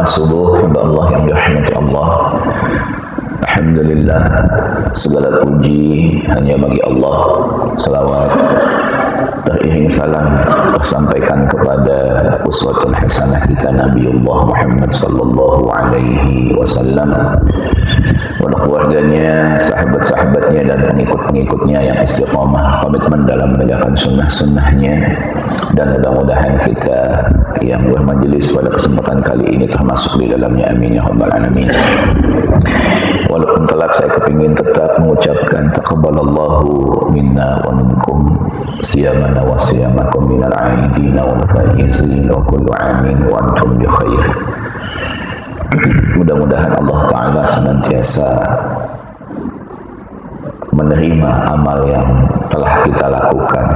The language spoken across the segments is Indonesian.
Selamat subuh, hamba Allah yang dirahmati Allah. Alhamdulillah, segala puji hanya bagi Allah. Salawat dan iring salam tersampaikan kepada uswatul hasanah kita Nabiullah Muhammad sallallahu alaihi wasallam, kepada keluarganya, sahabat-sahabatnya dan pengikut-pengikutnya yang istiqamah komitmen dalam menegakkan sunnah-sunnahnya. Dan mudah-mudahan kita yang bermajelis pada kesempatan kali ini termasuk di dalamnya, amin ya rabbal alamin. Walaupun telat, saya kepingin tetap mengucapkan taqabbalallahu minna wa minkum siyamana wa siyamakum minal aidina wal faizin wa kullu amin wa antum bi khair. Mudah-mudahan Allah Ta'ala senantiasa menerima amal yang telah kita lakukan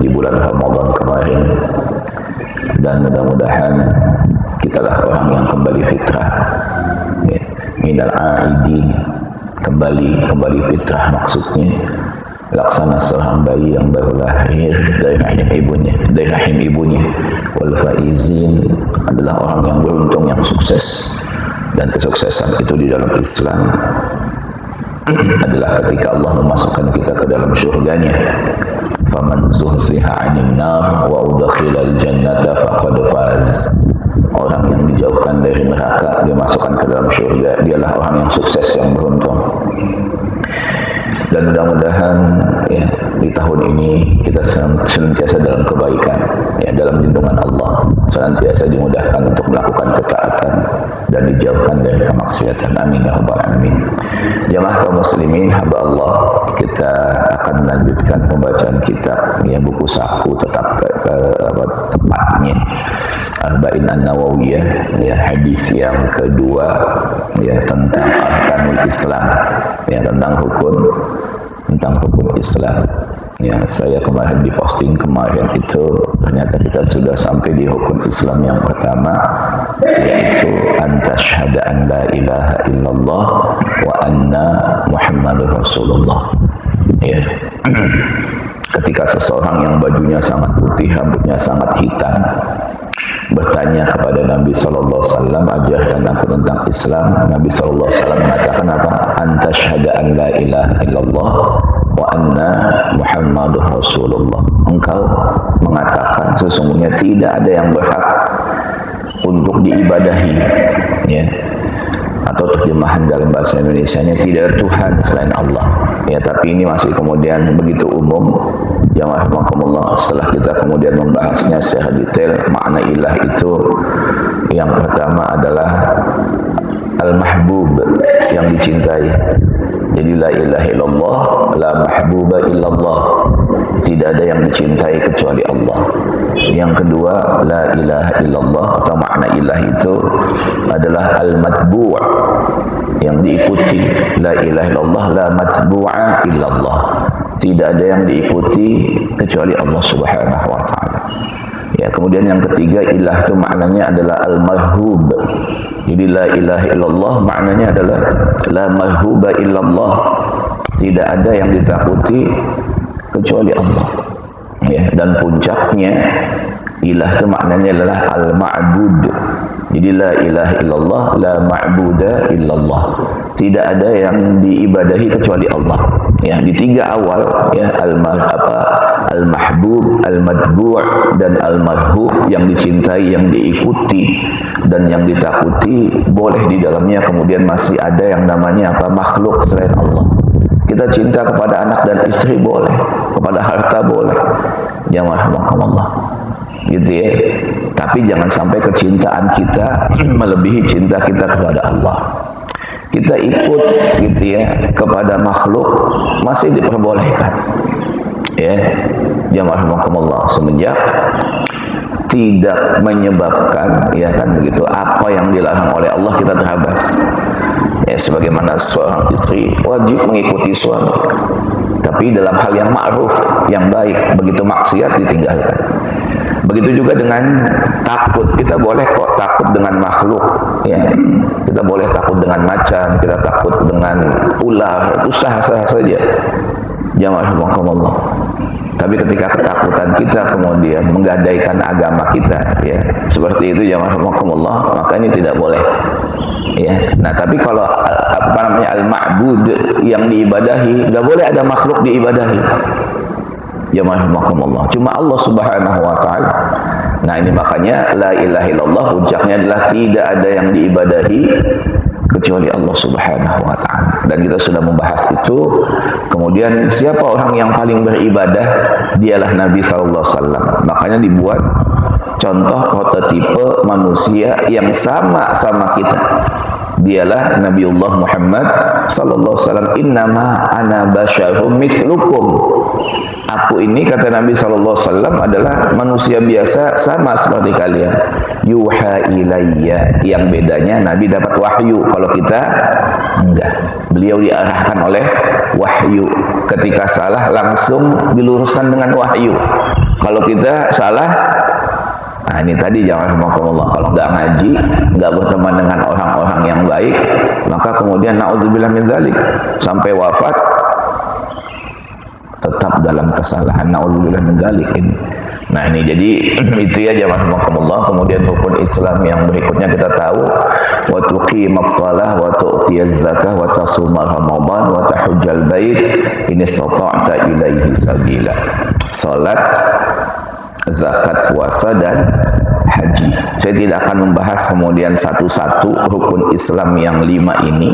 di bulan Ramadan kemarin, dan mudah-mudahan kitalah orang yang kembali fitrah, ya, minal aidin, kembali fitrah, maksudnya laksana seorang bayi yang baru lahir dari rahim ibunya, wal faizin adalah orang yang beruntung, yang sukses. Dan kesuksesan itu di dalam Islam adalah ketika Allah memasukkan kita ke dalam surganya. Faman zuhziha 'anil nar wa udkhilal jannata faqad faz. Orang yang dijauhkan dari neraka, dimasukkan ke dalam surga, dialah orang yang sukses, yang beruntung. Dan mudah-mudahan ya, di tahun ini kita senantiasa dalam kebaikan, ya, dalam lindungan Allah, senantiasa dimudahkan untuk melakukan ketaatan dan dijauhkan dari kemaksiatan, amin ya rabbal alamin. Jamaah kaum muslimin, hamba Allah, kita akan melanjutkan pembacaan kitab, ya, buku saku tepatnya Arba'in An-Nawawiyah, ya, hadis yang kedua, ya, tentang arkanul Islam, ya, tentang rukun Islam. Ya, saya kemarin di posting kemarin itu ternyata kita sudah sampai di rukun Islam yang pertama, yaitu antasyhada an la ilaha illallah wa anna Muhammadur Rasulullah. Ya. Ketika seseorang yang bajunya sangat putih, rambutnya sangat hitam, bertanya kepada Nabi sallallahu alaihi wasallam, ajarkan aku tentang Islam. Nabi sallallahu alaihi wasallam mengatakan apa? Anta syahada an la ilaha illallah wa anna Muhammadur Rasulullah. Engkau mengatakan sesungguhnya tidak ada yang berhak untuk diibadahi, ya. Atau terjemahan dalam bahasa Indonesianya, tidak ada Tuhan selain Allah. Ya, tapi ini masih kemudian begitu umum. Yang rahmatullah, setelah kita kemudian membahasnya secara detail, makna ilah itu yang pertama adalah al-mahbub, yang dicintai. Jadi la ilaha illallah, la mahbuba illallah, tidak ada yang dicintai kecuali Allah. Yang kedua, la ilaha illallah atau makna ilah itu adalah al-matbu', yang diikuti. La ilaha illallah, la matbu'a illallah, tidak ada yang diikuti kecuali Allah Subhanahu wa ta'ala. Ya, kemudian yang ketiga, ilah itu maknanya adalah al-marhub. Jadi la ilaha illallah maknanya adalah la marhuba illallah, tidak ada yang ditakuti kecuali Allah. Ya, dan puncaknya ilah itu maknanya adalah al-ma'bud. Jadi la ilaha illallah, la ma'buda illallah, tidak ada yang diibadahi kecuali Allah. Ya, di tiga awal, ya, al-mahbub, al-madbu' dan al-marhub, yang dicintai, yang diikuti dan yang ditakuti, boleh di dalamnya kemudian masih ada yang namanya apa? Makhluk selain Allah. Kita cinta kepada anak dan istri boleh, kepada harta boleh, jamaah Allah, gitu ya. Tapi jangan sampai kecintaan kita melebihi cinta kita kepada Allah. Kita ikut, gitu ya, kepada makhluk masih diperbolehkan, ya, jamaah Allah, semenjak tidak menyebabkan, ya kan begitu, apa yang dilarang oleh Allah kita terabas. Ya, sebagaimana seorang istri wajib mengikuti suami, tapi dalam hal yang ma'ruf, yang baik. Begitu maksiat ditinggalkan. Begitu juga dengan takut, kita boleh kok takut dengan makhluk, ya. Kita boleh takut dengan macan, kita takut dengan ular, itu sah-sah saja. Jamaah rahimakumullah. Tapi ketika ketakutan kita kemudian menggadaikan agama kita, ya seperti itu jamaah rahimakumullah, maka ini tidak boleh. Ya, nah tapi kalau apa namanya al-ma'bud yang diibadahi, nggak boleh ada makhluk diibadahi. Jamaah rahimakumullah, cuma Allah Subhanahu wa taala. Nah ini makanya la ilaha illallah puncaknya adalah tidak ada yang diibadahi kecuali Allah Subhanahu wa taala. Dan kita sudah membahas itu. Kemudian siapa orang yang paling beribadah? Dialah Nabi sallallahu alaihi wasallam. Makanya dibuat contoh prototipe manusia yang sama kita. Dialah Nabiullah Muhammad sallallahu alaihi wasallam. Innama ana basyarum mithlukum. Aku ini, kata Nabi sallallahu alaihi wasallam, adalah manusia biasa sama seperti kalian. Yuha ilayya, yang bedanya Nabi dapat wahyu, kalau kita enggak. Beliau diarahkan oleh wahyu. Ketika salah langsung diluruskan dengan wahyu. Kalau kita salah, nah ini tadi jangan rahimakumullah, kalau enggak ngaji, enggak berteman dengan orang-orang yang baik, maka kemudian naudzubillah min dzalik, sampai wafat tetap dalam kesalahan, naudzubillah min dzalik ini. Nah ini jadi itu ya jamaah rahimakumullah. Kemudian rukun Islam yang berikutnya kita tahu, wa tuqimas shalah wa tu'tiyaz zakah wa tasuma ramadan wa tahujjal bait in istata'ta ilaihi sabila. Salat, zakat, puasa dan haji. Saya tidak akan membahas kemudian satu-satu rukun Islam yang 5 ini.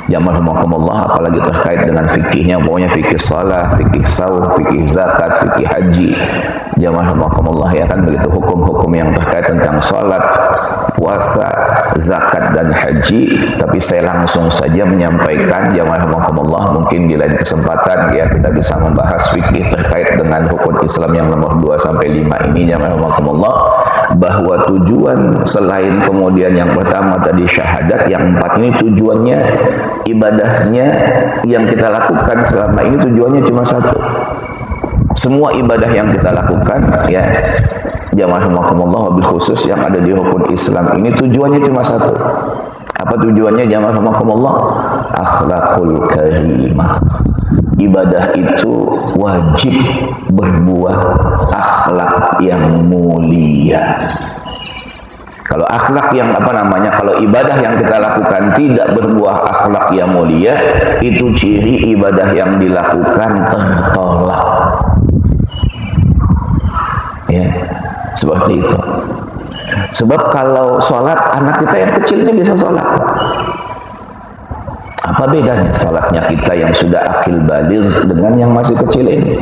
Jamaah rahimakumullah, apalagi terkait dengan fikihnya, pokoknya fikih salat, fikih saum, fikih zakat, fikih haji. Jamaah rahimakumullah, ya kan begitu, hukum-hukum yang terkait tentang salat, puasa, zakat dan haji. Tapi saya langsung saja menyampaikan jamaah rahimakumullah, mungkin di lain kesempatan ya kita bisa membahas fikih terkait dengan rukun Islam yang nomor 2 sampai 5 ini jamaah rahimakumullah, bahwa tujuan selain kemudian yang pertama tadi syahadat, yang 4 ini tujuannya, ibadahnya yang kita lakukan selama ini tujuannya cuma satu. Semua ibadah yang kita lakukan ya jamaah rahimakumullah, wabil khusus yang ada di rukun Islam ini tujuannya cuma satu. Apa tujuannya jamaah rahimakumullah? Akhlakul karimah. Ibadah itu wajib berbuah akhlak yang mulia. Kalau akhlak yang kalau ibadah yang kita lakukan tidak berbuah akhlak yang mulia, itu ciri ibadah yang dilakukan tertolak. Ya, seperti itu. Sebab kalau sholat, anak kita yang kecil ini bisa sholat. Apa bedanya sholatnya kita yang sudah akil baligh dengan yang masih kecil ini?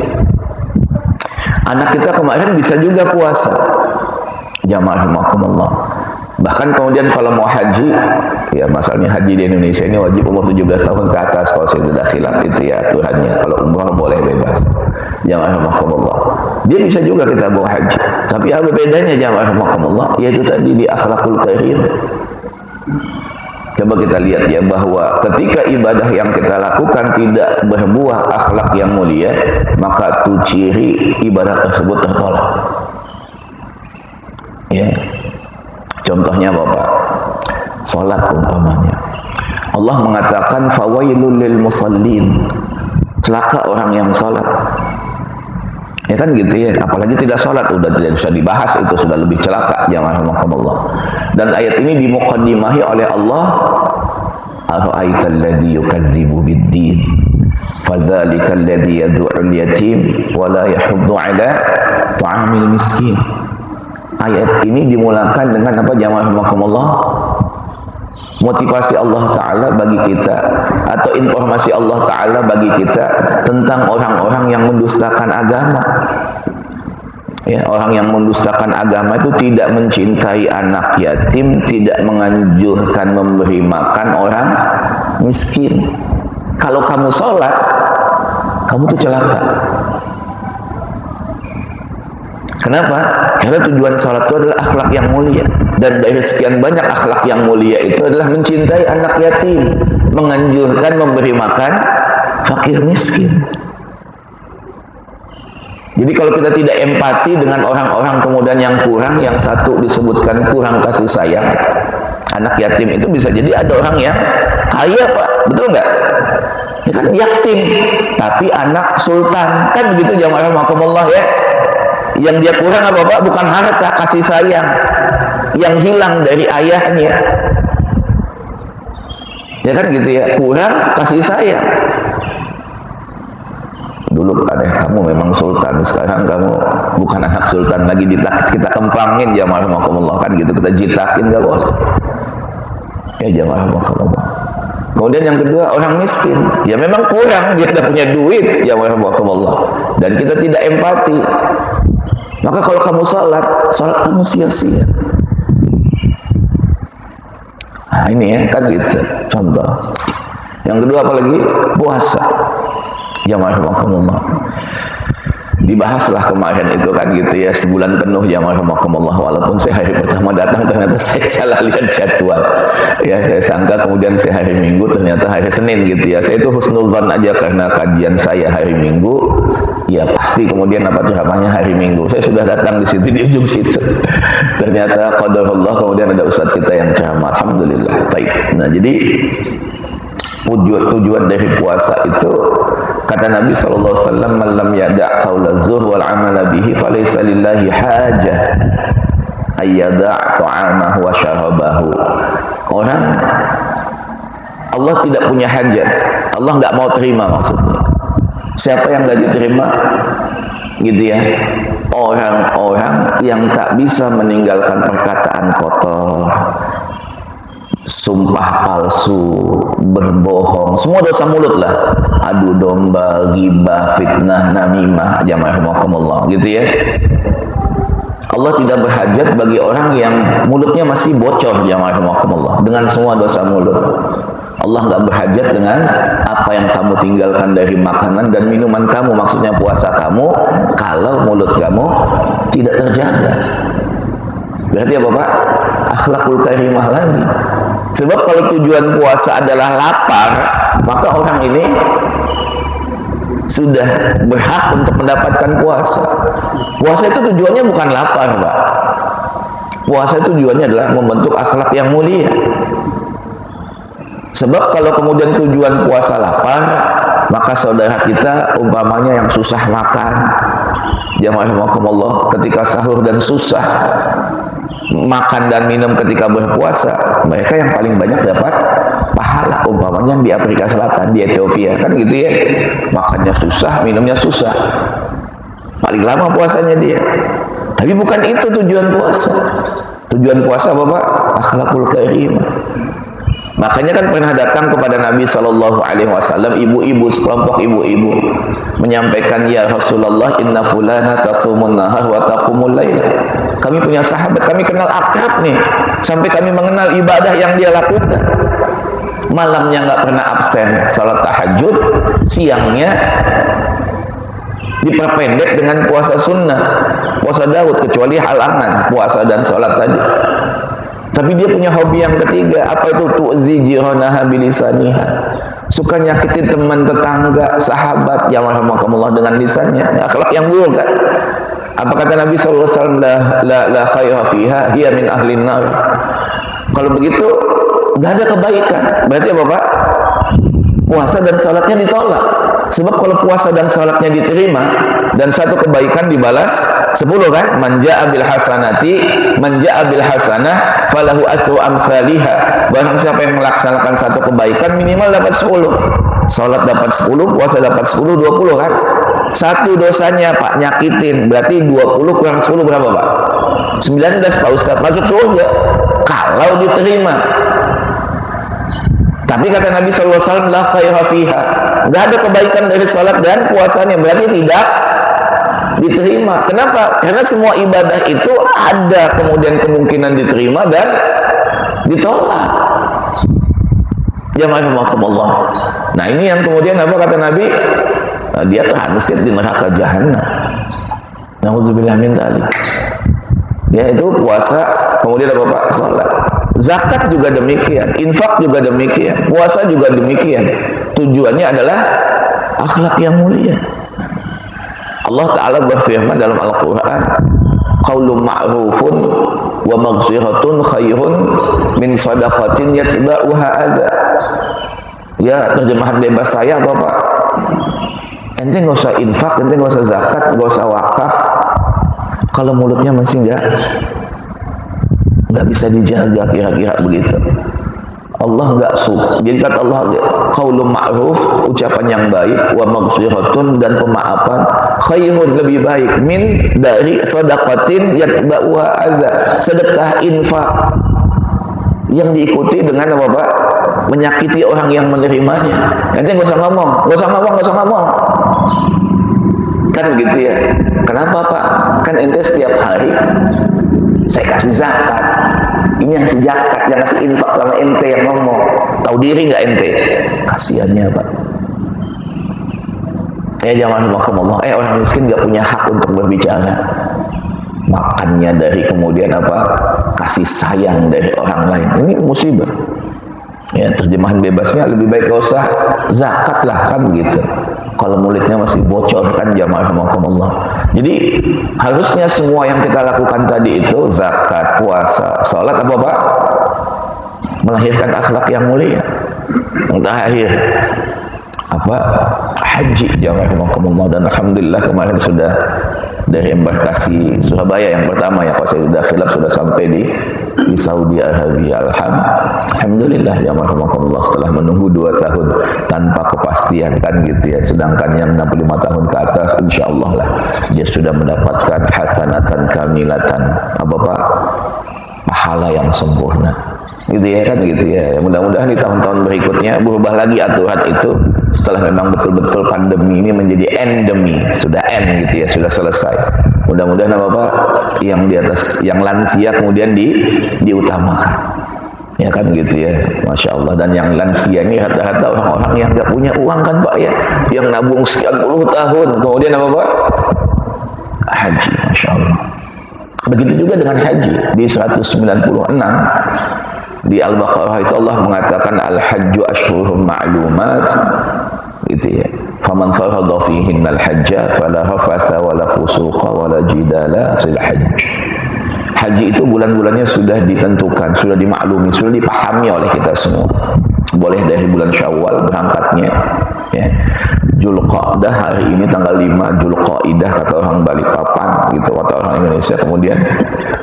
Anak kita kemarin bisa juga puasa. Jamaah rahimakumullah. Bahkan kemudian kalau mau haji, ya masalahnya haji di Indonesia ini wajib umur 17 tahun ke atas kalau saya tidak khilaf itu ya aturannya. Kalau umrah boleh bebas. Jamaah rahimakumullah. Dia bisa juga kita bawa haji. Tapi apa bedanya jamaah rahimakumullah? Yaitu tadi di akhlakul karim. Coba kita lihat ya, bahwa ketika ibadah yang kita lakukan tidak berbuah akhlak yang mulia, maka itu ciri ibadah tersebut tertolak. Ya. Contohnya Bapak, salat umpamanya. Allah mengatakan fawailul lil musallin. Celaka orang yang salat. Ya kan gitu ya, apalagi tidak salat udah tidak bisa dibahas, itu sudah lebih celaka jamaah rahimakumullah. Dan ayat ini dimuqaddimahi oleh Allah, ara'aital ladzi yukazzibu bid-din fadzalikal ladzi yad'ul yatim wa la yahuddu 'ala ta'amil miskin. Ayat ini dimulakan dengan apa jamaah rahimakumullah? Motivasi Allah Ta'ala bagi kita, atau informasi Allah Ta'ala bagi kita tentang orang-orang yang mendustakan agama. Ya, orang yang mendustakan agama itu tidak mencintai anak yatim, tidak menganjurkan memberi makan orang miskin. Kalau kamu sholat, kamu tuh celaka. Kenapa? Karena tujuan sholat itu adalah akhlak yang mulia. Dan dari sekian banyak akhlak yang mulia itu adalah mencintai anak yatim, menganjurkan memberi makan fakir miskin. Jadi kalau kita tidak empati dengan orang-orang kemudian yang kurang, yang satu disebutkan kurang kasih sayang, anak yatim itu bisa jadi ada orang yang kaya Pak, betul nggak? Ya kan yatim, tapi anak sultan. Kan begitu jamaah rahimakumullah ya. Yang dia kurang apa Pak? Bukan harta, kasih sayang yang hilang dari ayahnya. Ya kan gitu ya, kurang kasih sayang. Dulu ada kamu memang sultan, sekarang kamu bukan anak sultan lagi, kita kempangin jamaah rahimakumullah, kan gitu, kita jitakin, gak boleh. Ya jamaah rahimakumullah. Kemudian yang kedua, orang miskin. Ya memang kurang, dia tidak punya duit, jamaah rahimakumullah. Dan kita tidak empati. Maka kalau kamu salat kamu sia-sia. Nah ini ya, kan gitu contoh. Yang kedua apalagi? Puasa. Jamaah rahimakumullah. Dibahaslah kemarin itu kan gitu ya, sebulan penuh jamaah rahimakumullah. Walaupun saya hari pertama datang ternyata saya salah lihat jadwal. Ya saya sangka kemudian saya hari Minggu, ternyata hari Senin gitu ya. Saya itu husnuzan aja karena kajian saya hari Minggu. Ya pasti kemudian apa ceramahnya hari Minggu. Saya sudah datang di situ, di ujung situ. Ternyata qadarullah kemudian ada ustaz kita yang ceramah. Alhamdulillah. Baik. Nah, jadi tujuan dari puasa itu kata Nabi SAW, man lam yada' qaula zuhr wal amala bihi falaysa lillahi hajah ayyada' ta'amahu wa syarabahu. Orang Allah tidak punya hajat, Allah nggak mau terima maksudnya. Siapa yang nggak diterima gitu ya? Orang-orang yang tak bisa meninggalkan perkataan kotor, sumpah palsu, berbohong, semua dosa mulut lah, adu domba, ghibah, fitnah, namimah, jamaah rahimakumullah, gitu ya. Allah tidak berhajat bagi orang yang mulutnya masih bocor, jamaah rahimakumullah, dengan semua dosa mulut. Allah nggak berhajat dengan apa yang kamu tinggalkan dari makanan dan minuman kamu, maksudnya puasa kamu, kalau mulut kamu tidak terjaga. Berarti apa Pak? Akhlakul karimah lagi. Sebab kalau tujuan puasa adalah lapar, maka orang ini sudah berhak untuk mendapatkan puasa. Puasa itu tujuannya bukan lapar Pak. Puasa itu tujuannya adalah membentuk akhlak yang mulia. Sebab kalau kemudian tujuan puasa lapar, maka saudara kita umpamanya yang susah makan, jamaah rahimakumullah, ketika sahur dan susah makan dan minum ketika berpuasa, mereka yang paling banyak dapat pahala, umpamanya di Afrika Selatan, di Ethiopia, kan gitu ya, makannya susah, minumnya susah, paling lama puasanya dia. Tapi bukan itu tujuan puasa. Tujuan puasa apa Pak? Akhlakul karimah. Makanya kan pernah datang kepada Nabi SAW ibu-ibu, sekelompok ibu-ibu menyampaikan, ya Rasulullah, inna fulana tasumun nahar wa taqumul laila. Kami punya sahabat, kami kenal akrab nih, sampai kami mengenal ibadah yang dia lakukan. Malamnya nggak pernah absen salat tahajud, siangnya diperpendek dengan puasa sunnah, puasa Daud, kecuali halangan puasa dan salat tadi. Tapi dia punya hobi yang ketiga, apa itu? Tu'zi jiranaha bilisaniha. Suka nyakitin teman tetangga, sahabat, yang rahimakumullah, dengan lisannya. Akhlak yang buruk kan? Apa kata Nabi SAW? La khaira fiha, hiya min ahlin nar. Kalau begitu nggak ada kebaikan. Berarti apa Pak? Puasa dan salatnya ditolak. Sebab kalau puasa dan salatnya diterima dan satu kebaikan dibalas 10 kan? Man ja'a bil hasanati, man ja'a bil hasanah falahu asru amsalihha. Barang siapa yang melaksanakan satu kebaikan minimal dapat 10. Salat dapat 10, puasa dapat 10, 20 kan? Satu dosanya Pak nyakitin, berarti 20 kurang 10 berapa Pak? 19 Pak Ustaz, masuk surga kalau diterima. Tapi kata Nabi SAW, la khaira fiha, nggak ada kebaikan dari salat dan puasanya, berarti tidak diterima. Kenapa? Karena semua ibadah itu ada kemudian kemungkinan diterima dan ditolak. Jamaah rahimakumullah. Nah ini yang kemudian apa kata Nabi? Dia transit di neraka jahanam. Nauzubillah min dzalik. Yaitu puasa, kemudian apa Pak? Salat. Zakat juga demikian, infak juga demikian, puasa juga demikian. Tujuannya adalah akhlak yang mulia. Allah Ta'ala berfirman dalam Al-Quran, qaulun ma'rufun wa maghfiratun khairun min sadaqatin yatba'uha adha. Ya terjemahan bebas saya apa Pak? Ente nggak usah infak, ente nggak usah zakat, nggak usah wakaf. Kalau mulutnya masih nggak bisa dijaga, kira-kira begitu. Allah nggak suka. Jadi kata Allah, qaulun ma'ruf, ucapan yang baik, wa maghfiratun, dan pemaafan, khairun, lebih baik, min, dari sedekatin yatba'uha adza, sedekah infak yang diikuti dengan apa Pak? Menyakiti orang yang menerimanya. Nanti nggak usah ngomong. Kan gitu ya. Kenapa Pak? Kan ente setiap hari saya kasih zakat. Ini yang sejakat, yang ngasih infak sama ente yang ngomong. Tahu diri nggak ente? Kasiannya Pak. Jangan Allah. Orang miskin nggak punya hak untuk berbicara. Makannya dari kemudian apa? Kasih sayang dari orang lain. Ini musibah. Ya, terjemahan bebasnya lebih baik gak usah zakat lah, kan gitu. Kalau mulutnya masih bocor, kan jamaah rahimakumullah. Jadi harusnya semua yang kita lakukan tadi itu, zakat, puasa, salat, apa Pak? Melahirkan akhlak yang mulia. Yang terakhir apa? Haji, jamaah rahimakumullah. Dan alhamdulillah kemarin sudah dari embarkasi Surabaya yang pertama ya, kalau saya sudah khilaf sudah sampai di Saudi Arabia. Alhamdulillah ya marhamatullah, setelah menunggu 2 tahun tanpa kepastian, kan gitu ya. Sedangkan yang 65 tahun ke atas insyaallah lah dia sudah mendapatkan hasanatan kamilatan, apa Pak? Pahala yang sempurna. Gitu ya, kan gitu ya. Mudah-mudahan di tahun-tahun berikutnya berubah lagi aturan itu setelah memang betul-betul pandemi ini menjadi endemi, sudah end gitu ya, sudah selesai. Mudah-mudahan apa Pak? Yang di atas, yang lansia kemudian diutamakan. Ya kan gitu ya, Masya Allah. Dan yang lansia ini rata-rata orang-orang yang nggak punya uang kan Pak ya, yang nabung sekian puluh tahun, kemudian apa Pak? Haji, Masya Allah. Begitu juga dengan haji di 196 di Al-Baqarah itu Allah mengatakan al-hajju ashhurun ma'lumat, gitu ya. Faman farada fihinna al-hajja fala rafatha wala fusuqa wala jidala fil hajj. Haji itu bulan-bulannya sudah ditentukan, sudah dimaklumi, sudah dipahami oleh kita semua. Boleh dari bulan Syawal berangkatnya, ya. Dzulqa'dah hari ini tanggal 5 Dzulqa'idah kata orang Balikpapan, gitu, kata orang Indonesia. Kemudian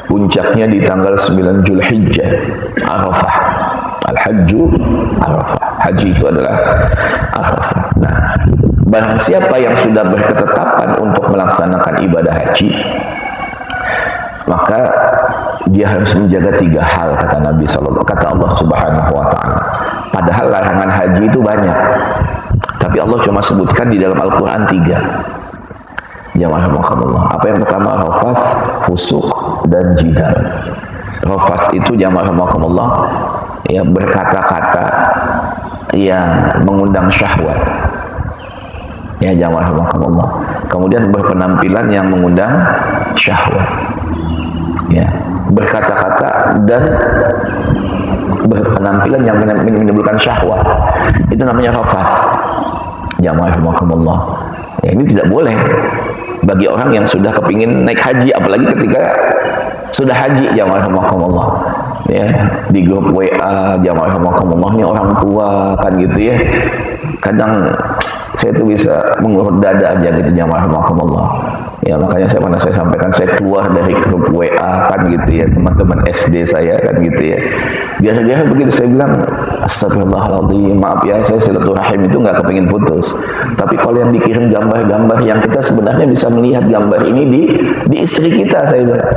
puncaknya di tanggal 9 Dzulhijjah, Arafah. Al-Hajju Arafah. Haji itu adalah Arafah. Nah, barang siapa yang sudah berketetapan untuk melaksanakan ibadah haji, maka dia harus menjaga 3 hal, kata Nabi sallallahu, kata Allah Subhanahu wa taala. Padahal larangan haji itu banyak, tapi Allah cuma sebutkan di dalam Al-Qur'an 3. Jamaah rahimakumullah. Apa yang pertama? Rafas, fusuk, dan jidal. Rafas itu jamaah rahimakumullah, ya, berkata-kata yang mengundang syahwat. Ya jamaah rahimakumullah. Kemudian berpenampilan yang mengundang syahwat. Ya, berkata-kata dan berpenampilan yang menimbulkan syahwat, itu namanya rafath. Jamaah rahimakumullah. Ya, ini tidak boleh bagi orang yang sudah kepingin naik haji, apalagi ketika sudah haji, jamaah rahimakumullah. Ya, di grup WA jamaah rahimakumullah, ini orang tua kan gitu ya. Kadang saya tuh bisa mengurut dada aja gitu, jamaah rahimakumullah. Ya, makanya saya sampaikan, saya keluar dari grup WA kan gitu ya, teman-teman SD saya kan gitu ya. Biasa-biasa begitu saya bilang, astagfirullahaladzim, maaf ya, saya silaturahim itu nggak kepingin putus. Tapi kalau yang dikirim gambar-gambar yang kita sebenarnya bisa melihat gambar ini di istri kita, saya bilang.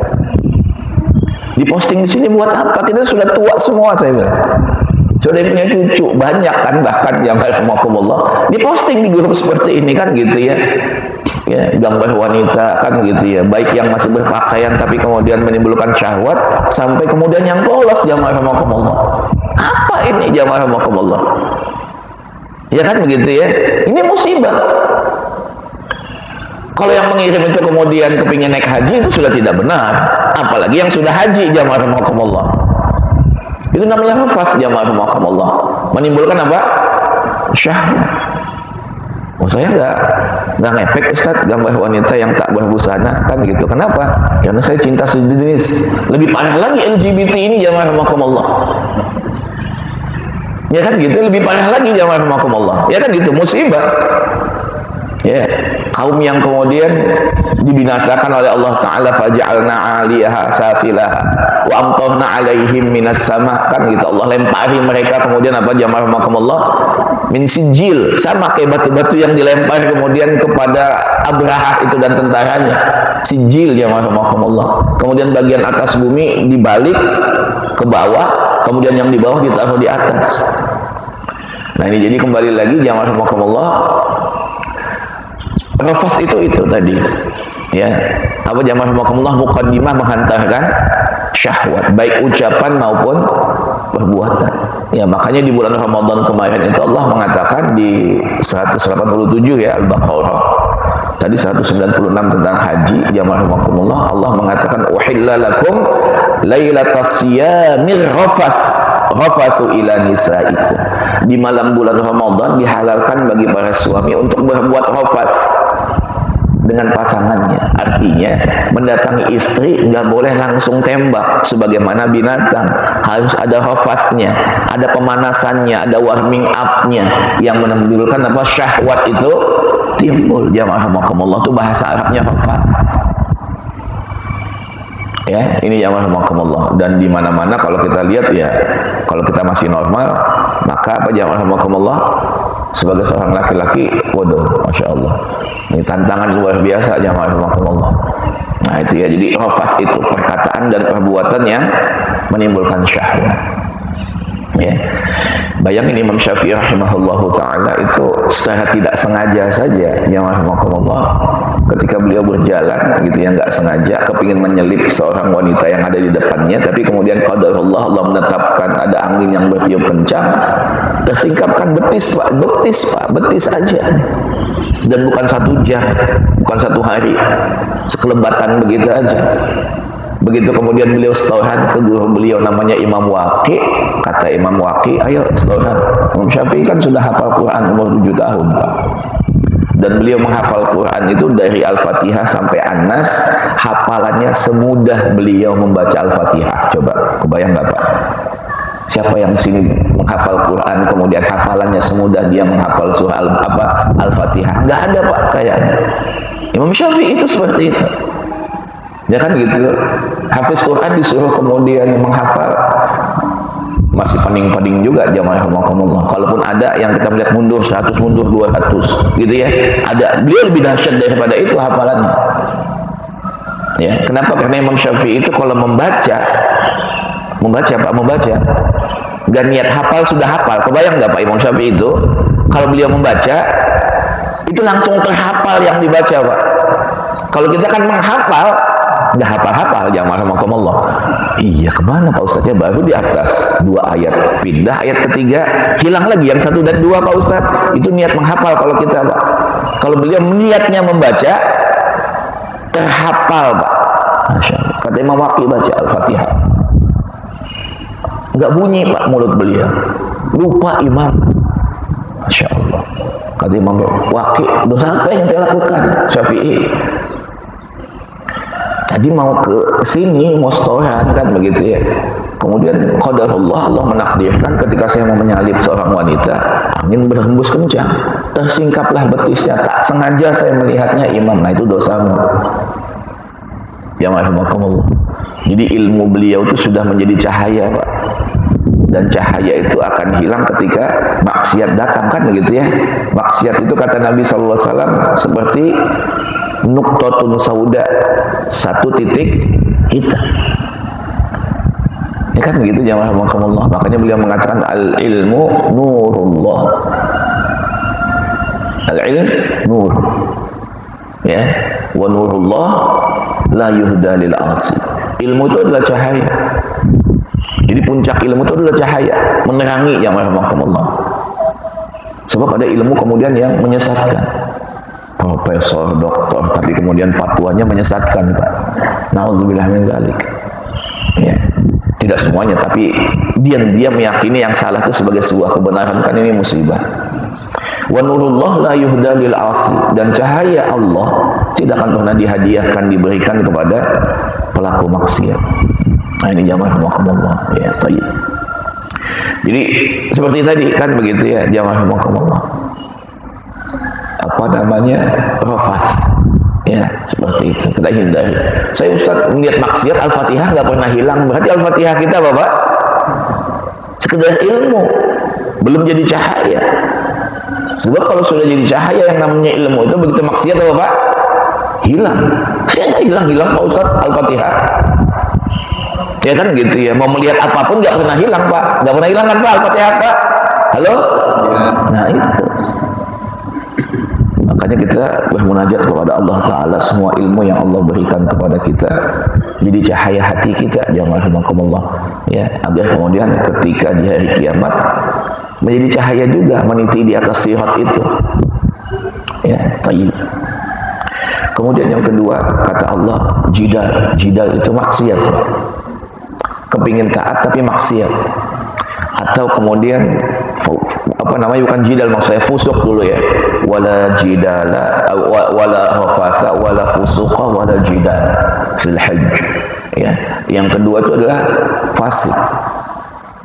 Diposting di sini buat apa? Kita sudah tua semua, saya bilang. Sudah punya cucu banyak kan, bahkan yang rahimakumullah diposting di grup seperti ini kan gitu ya. Ya, gambar wanita kan gitu ya, baik yang masih berpakaian tapi kemudian menimbulkan syahwat, sampai kemudian yang polos, jamaah rahimakumullah. Apa ini jamaah rahimakumullah? Ya kan begitu ya. Ini musibah. Kalau yang mengirim itu kemudian kepingin naik haji, itu sudah tidak benar. Apalagi yang sudah haji, jamaah rahimakumullah. Itu namanya rafas, jamaah rahimakumullah. Menimbulkan apa? Syahwat. Oh, saya nggak ngefek Ustaz gambar wanita yang tak berbusana kan gitu. Kenapa? Karena saya cinta sejenis. Lebih parah lagi LGBT ini, jamaah rahimakumullah. Ya kan gitu, lebih parah lagi jamaah rahimakumullah. Ya kan gitu, musibah. Ya, kaum yang kemudian dibinasakan oleh Allah Ta'ala, faja'alna 'aliyaha safilaha wa amtarna 'alaihim minas sama, kan gitu. Allah lempari mereka kemudian apa jamaah rahimakumullah, min sijil, sama kayak batu-batu yang dilempar kemudian kepada Abraha itu dan tentaranya. Sijil jamaah rahimakumullah. Kemudian bagian atas bumi dibalik ke bawah, kemudian yang di bawah ditaruh di atas. Nah ini jadi kembali lagi jamaah rahimakumullah, rafas itu tadi ya, apa jamaah rahimakumullah, muqaddimah menghantarkan syahwat baik ucapan maupun perbuatan. Ya makanya di bulan Ramadan kemarin itu Allah mengatakan di 187 ya Al-Baqarah, tadi 196 tentang haji jamaah rahimakumullah, Allah mengatakan uhilla lakum lailatas siyamir rafathu ila nisaikum. Di malam bulan Ramadan dihalalkan bagi para suami untuk berbuat rafat dengan pasangannya. Artinya mendatangi istri nggak boleh langsung tembak sebagaimana binatang, harus ada rafatnya, ada pemanasannya, ada warming up-nya yang menimbulkan apa, syahwat itu timbul. Jamaah rahimakumullah, itu bahasa Arabnya rafat. Ya, ini jamaah rahimakumullah. Dan di mana-mana kalau kita lihat ya, kalau kita masih normal, maka apa jamaah rahimakumullah, sebagai seorang laki-laki, waduh, masya Allah, ini tantangan luar biasa jamaah rahimakumullah. Nah itu ya, jadi rafas itu perkataan dan perbuatan yang menimbulkan syahwat. Ya, bayangin Imam Syafi'i rahimahullahu ta'ala itu secara tidak sengaja saja jamaah rahimakumullah, ketika beliau berjalan gitu ya, nggak sengaja kepingin menyelip seorang wanita yang ada di depannya, tapi kemudian qadarullah, Allah menetapkan ada angin yang bertiup kencang, tersingkapkan betis aja, dan bukan 1 jam, bukan 1 hari, sekelebatan begitu aja. Begitu kemudian beliau setoran ke guru beliau namanya Imam Waqi. Kata Imam Waqi, ayo setoran. Imam Syafi'i kan sudah hafal Quran umur 7 tahun Pak. Dan beliau menghafal Quran itu dari Al-Fatihah sampai An-Nas, hafalannya semudah beliau membaca Al-Fatihah. Coba kebayang nggak Pak? Siapa yang sini menghafal Quran kemudian hafalannya semudah dia menghafal surah Al-Fatihah? Nggak ada Pak kayaknya. Imam Syafi'i itu seperti itu. Ya kan gitu, hafiz Quran disuruh kemudian menghafal, masih pening-pening juga jamaah rahimakumullah. Kalaupun ada yang kita melihat mundur 100, mundur 200 gitu ya, ada, beliau lebih dahsyat daripada itu hafalannya. Ya, kenapa? Karena Imam Syafi'i itu kalau membaca gak niat hafal sudah hafal. Kebayang nggak Pak, Imam Syafi'i itu kalau beliau membaca itu langsung terhafal yang dibaca Pak. Kalau kita kan menghafal nggak hafal-hafal jamaah rahimakumullah. Iya, kemana Pak Ustadznya? Baru di atas 2 ayat, pindah ayat ketiga, hilang lagi yang 1 dan 2 Pak Ustadz. Itu niat menghafal kalau kita Pak. Kalau beliau niatnya membaca, terhafal Pak. Masya Allah. Kata Imam Waqi baca Al-Fatihah, nggak bunyi Pak mulut beliau, lupa imam. Masya Allah. Kata Imam Waqi, dosa apa yang dia lakukan? Syafi'i tadi mau ke sini, mau setoran kan begitu ya. Kemudian qadarullah, Allah menakdirkan ketika saya mau menyalip seorang wanita, angin berhembus kencang, tersingkaplah betisnya, tak sengaja saya melihatnya imam. Nah itu dosamu. Ya rahimakumullah. Jadi ilmu beliau itu sudah menjadi cahaya Pak. Dan cahaya itu akan hilang ketika maksiat datang kan begitu ya. Maksiat itu kata Nabi SAW seperti nuqtatun sauda, 1 titik hitam. Ya kan begitu jamaah rahimakumullah. Makanya beliau mengatakan al-ilmu nurullah. Al-ilm nur. Ya, wa nurullah la yuhda lil 'asi. Ilmu itu adalah cahaya. Jadi puncak ilmu itu adalah cahaya, menerangi jamaah rahimakumullah. Sebab ada ilmu kemudian yang menyesatkan. Profesor, doktor, tapi kemudian fatwanya menyesatkan Pak. Nauzubillah min dzalik. Ya. Tidak semuanya, tapi dia meyakini yang salah itu sebagai sebuah kebenaran, kan ini musibah. Wa nurullah la yuhda lil 'asi, dan cahaya Allah tidak akan pernah dihadiahkan, diberikan kepada pelaku maksiat. Nah ini jamaah rahimakumullah. Ya, baik. Jadi seperti tadi kan begitu ya, jamaah rahimakumullah. Apa namanya? Rafas. Ya, seperti itu. Kita hindari. Saya Ustaz melihat maksiat Al-Fatihah nggak pernah hilang. Berarti Al-Fatihah kita Bapak sekedar ilmu, belum jadi cahaya. Sebab kalau sudah jadi cahaya yang namanya ilmu itu begitu maksiat apa Pak? Hilang. Kayaknya hilang Pak Ustaz Al-Fatihah. Ya kan gitu ya. Mau melihat apapun nggak pernah hilang Pak. Nggak pernah hilang kan Pak Al-Fatihah Pak? Halo? Nah itu. Makanya kita bermunajat kepada Allah Ta'ala, semua ilmu yang Allah berikan kepada kita jadi cahaya hati kita, jamaah rahimakumullah, ya, agar kemudian ketika di hari kiamat menjadi cahaya juga meniti di atas sirat itu, ya. Tayyib. Kemudian yang kedua, kata Allah, jidal itu maksiat, kepingin taat tapi maksiat. Atau kemudian apa namanya, bukan jidal, maksudnya fusuk dulu ya, wala jidala wala rafasa wala fusuqa wala jidal fil hajj, ya. Yang kedua itu adalah fasik,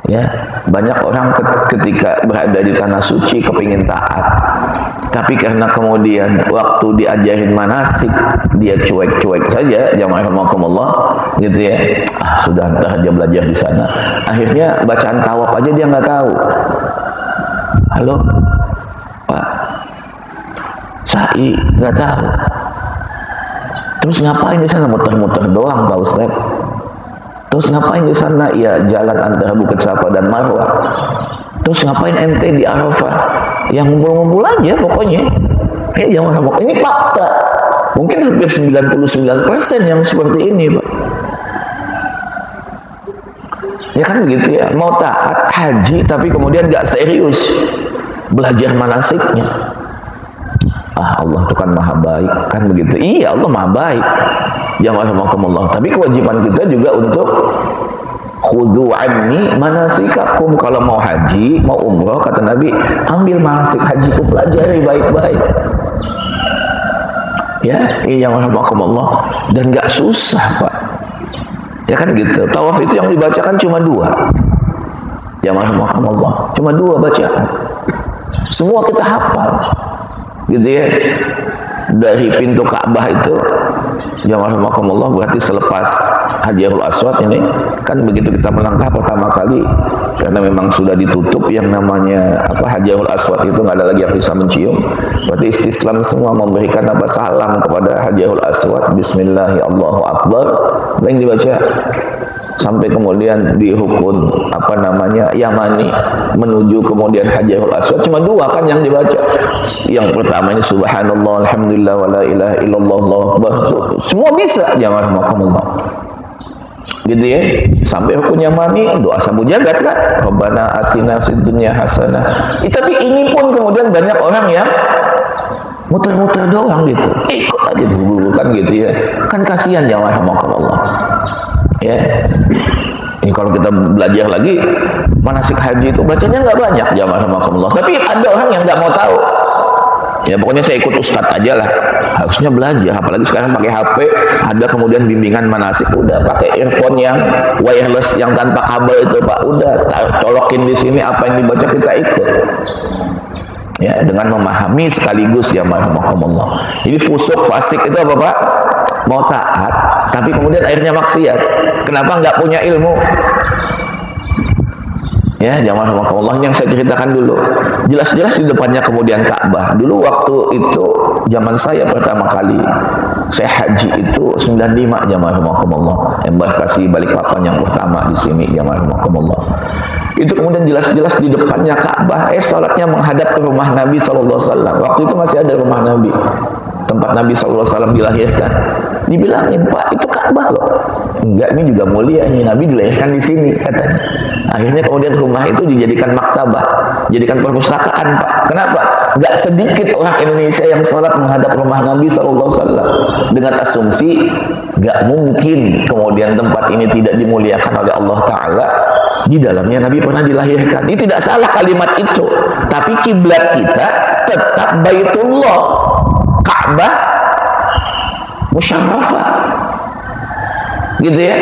ya. Banyak orang ketika berada di tanah suci kepingin taat, tapi karena kemudian waktu diajarin manasik dia cuek-cuek saja, jamaah rahimakumullah, gitu ya. Sudah ntar aja belajar di sana. Akhirnya bacaan tawaf aja dia nggak tahu. Halo, Pak, sa'i nggak tahu. Terus ngapain di sana? Muter-muter doang Pak Ustaz. Terus ngapain di sana? Ya jalan antara Bukit Safa dan Marwah. Terus ngapain ente di Arafah? Yang ngumpul-ngumpul aja pokoknya. Jangan sama. Ini fakta. Mungkin hampir 99% yang seperti ini Pak. Ya kan begitu ya. Mau taat haji tapi kemudian gak serius belajar manasiknya. Allah itu kan maha baik, kan begitu. Iya, Allah maha baik, ya rahimakumullah. Tapi kewajiban kita juga untuk khudhu anni manasikakum. Kalau mau haji, mau umroh, kata Nabi, ambil manasik hajiku, pelajari baik-baik. Ya, iya rahimakumullah. Dan gak susah Pak, ya kan gitu. Tawaf itu yang dibacakan cuma 2, ya rahimakumullah, cuma 2 bacaan. Semua kita hafal, gitu ya. Dari pintu Ka'bah itu, jamaah rahimakumullah, berarti selepas Hajarul Aswad ini kan begitu kita melangkah pertama kali, karena memang sudah ditutup yang namanya Hajarul Aswad itu, nggak ada lagi yang bisa mencium. Berarti istislam semua, memberikan salam kepada Hajarul Aswad, Bismillah, Allahu Akbar, yang dibaca sampai kemudian di rukun Yamani menuju kemudian Hajarul Aswad cuma 2 kan yang dibaca. Yang pertama ini subhanallah alhamdulillah wala ilaha illallah Allahu akbar. Semua bisa, jamaah rahimakumullah. Gitu ya. Sampai rukun Yamani doa sabu jagat kan. Rabbana atina fid dunya hasanah. Tapi ini pun kemudian banyak orang yang muter-muter doang gitu. Ikut aja dulu kan gitu ya. Kan kasihan, jamaah rahimakumullah. Ya, ini kalau kita belajar lagi manasik haji itu bacanya nggak banyak, jamaah rahimakumullah. Tapi ada orang yang nggak mau tahu. Ya pokoknya saya ikut ustadz aja lah. Harusnya belajar, apalagi sekarang pakai HP, ada kemudian bimbingan manasik, udah pakai earphone yang wireless yang tanpa kabel itu Pak, udah colokin di sini apa yang dibaca kita ikut. Ya, dengan memahami sekaligus, jamaah rahimakumullah. Jadi fusuk fasik itu apa Pak? Mau taat tapi kemudian akhirnya maksiat. Kenapa? Nggak punya ilmu. Ya, jamaah rahimakumullah, yang saya ceritakan dulu. Jelas-jelas di depannya kemudian Ka'bah. Dulu waktu itu zaman saya pertama kali saya haji itu 95, jamaah rahimakumullah. Embarkasi Balikpapan yang pertama di sini, jamaah rahimakumullah. Itu kemudian jelas-jelas di depannya Ka'bah, salatnya menghadap ke rumah Nabi SAW. Waktu itu masih ada rumah Nabi, tempat Nabi SAW dilahirkan. Dibilangin, Pak, itu Ka'bah loh. Enggak, ini juga mulia, ini Nabi dilahirkan di sini, katanya. Akhirnya kemudian rumah itu dijadikan maktabah, jadikan perpustakaan Pak. Kenapa? Enggak sedikit orang Indonesia yang salat menghadap rumah Nabi SAW dengan asumsi enggak mungkin kemudian tempat ini tidak dimuliakan oleh Allah Ta'ala. Di dalamnya Nabi pernah dilahirkan. Ini tidak salah kalimat itu, tapi kiblat kita tetap Baitullah, Ka'bah musyarrafah, gitu ya.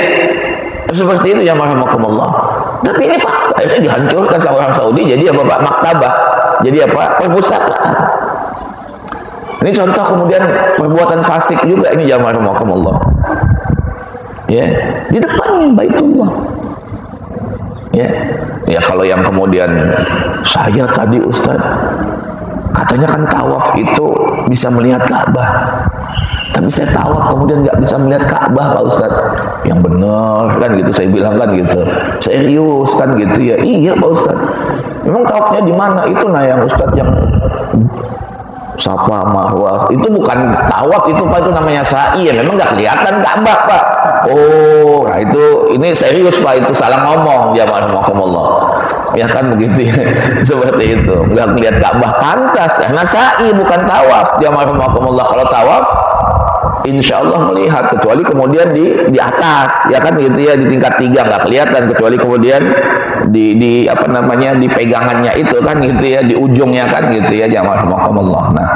Seperti itu, ya rahimakumullah. Tapi ini Pak, akhirnya dihancurkan sama orang Saudi. Jadi apa Pak? Maktabah. Jadi apa? Perpustakaan. Ini contoh kemudian perbuatan fasik juga ini jamaah rahimakumullah. Ya, di depan Baitullah. Ya kalau yang kemudian saya tadi Ustaz katanya kan tawaf itu bisa melihat Ka'bah, tapi saya tawaf kemudian nggak bisa melihat Ka'bah Pak Ustaz. Yang benar kan gitu saya bilang kan gitu, serius kan gitu ya. Iya Pak Ustaz, memang tawafnya di mana itu? Nah yang Ustaz yang Safa Marwah itu bukan tawaf itu Pak, itu namanya sa'i ya, memang nggak kelihatan Ka'bah Pak. Oh, nah itu ini serius Pak, itu salah ngomong jamaah rahimakumullah. Ya kan begitu ya. Seperti itu, nggak melihat Ka'bah pantas karena sa'i bukan tawaf jamaah rahimakumullah. Kalau tawaf insya Allah melihat, kecuali kemudian di atas ya kan gitu ya, di tingkat 3 nggak kelihatan, kecuali kemudian di apa namanya di pegangannya itu kan gitu ya, di ujungnya kan gitu ya jamaah rahimakumullah. Nah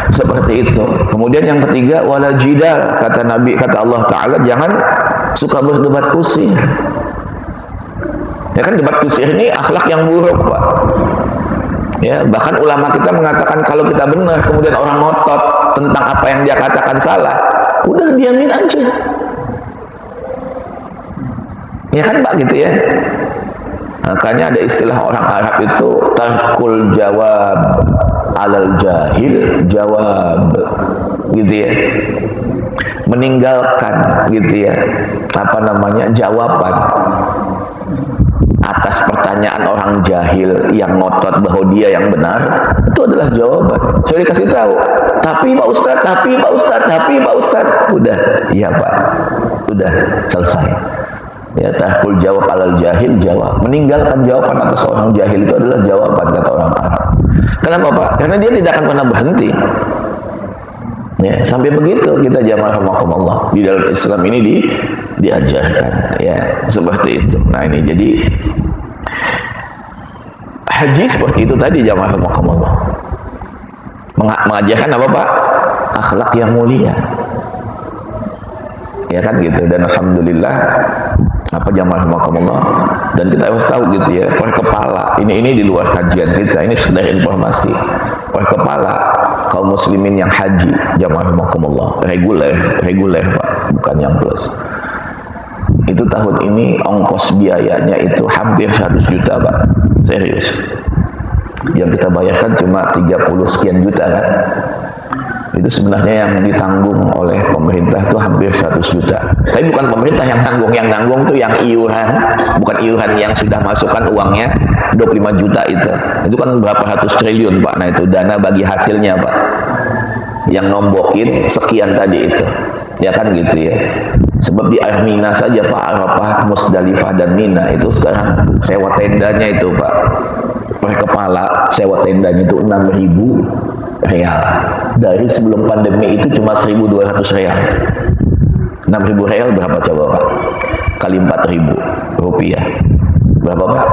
seperti itu. Kemudian yang ketiga wala jidal, kata Nabi, kata Allah Ta'ala, jangan suka berdebat kusir. Ya kan debat kusir ini akhlak yang buruk Pak. Ya, bahkan ulama kita mengatakan kalau kita benar kemudian orang ngotot tentang apa yang dia katakan salah, udah diamin aja. Ya kan Pak gitu ya. Makanya ada istilah orang Arab itu tarkul jawab alal jahil jawab, gitu ya. Meninggalkan gitu ya, apa namanya, jawaban atas pertanyaan orang jahil yang ngotot bahwa dia yang benar, itu adalah jawaban. Saya dikasih tahu, tapi Pak Ustadz, tapi Pak Ustadz, tapi Pak Ustadz, udah, iya Pak, udah selesai. Ya, tahkul jawab alal jahil jawab, meninggalkan jawaban atas orang jahil itu adalah jawaban, kata orang Arab. Kenapa Pak? Karena dia tidak akan pernah berhenti. Ya, sampai begitu kita jamaah rahimakumullah di dalam Islam ini diajarkan ya seperti itu. Nah ini jadi haji seperti itu tadi jamaah rahimakumullah, mengajarkan apa Pak? Akhlak yang mulia. Ya kan gitu. Dan alhamdulillah apa jamaah rahimakumullah, dan kita harus tahu gitu ya, per kepala ini di luar kajian kita, ini sekedar informasi. Per kepala kaum muslimin yang haji jamaah rahimakumullah reguler Pak, bukan yang plus, itu tahun ini ongkos biayanya itu hampir 100 juta Pak, serius. Yang kita bayarkan cuma 30 sekian juta kan. Itu sebenarnya yang ditanggung oleh pemerintah itu hampir 100 juta. Tapi bukan pemerintah yang tanggung tuh yang iuran, bukan iuran yang sudah masukkan uangnya 25 juta itu. Itu kan berapa ratus triliun Pak. Nah itu dana bagi hasilnya Pak. Yang nombokin sekian tadi itu. Ya kan gitu ya. Sebab di Mina saja Pak, Arafah, Musdalifah dan Mina itu sekarang sewa tendanya itu Pak, per kepala sewa tendanya itu 6.000 real. Dari sebelum pandemi itu cuma 1.200 real. 6.000 real berapa coba Pak? Kali 4.000 rupiah. Berapa Pak?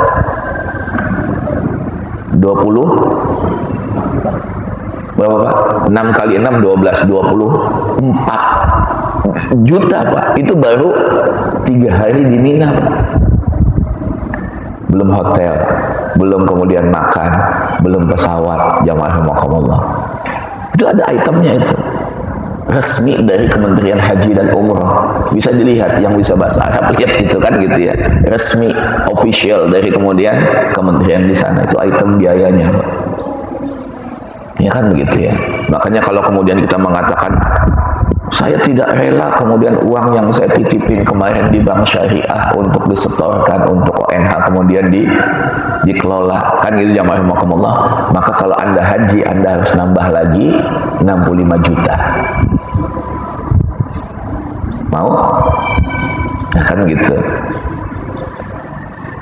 20? Berapa Pak? 6 kali 6, 12, 24 juta Pak. Itu baru 3 hari di Mina Pak. Belum hotel, belum kemudian makan, belum pesawat jamaah rahimakumullah. Itu ada itemnya itu. Resmi dari Kementerian Haji dan Umrah. Bisa dilihat, yang bisa bahasa Arab lihat itu kan gitu ya. Resmi, official dari kemudian kementerian di sana, itu item biayanya. Ya kan begitu ya. Makanya kalau kemudian kita mengatakan saya tidak rela kemudian uang yang saya titipin kemarin di bank syariah untuk disetorkan untuk ONH kemudian dikelola, kan gitu jamaah rahimakumullah. Maka kalau Anda haji, Anda harus nambah lagi 65 juta. Mau? Nah, kan gitu.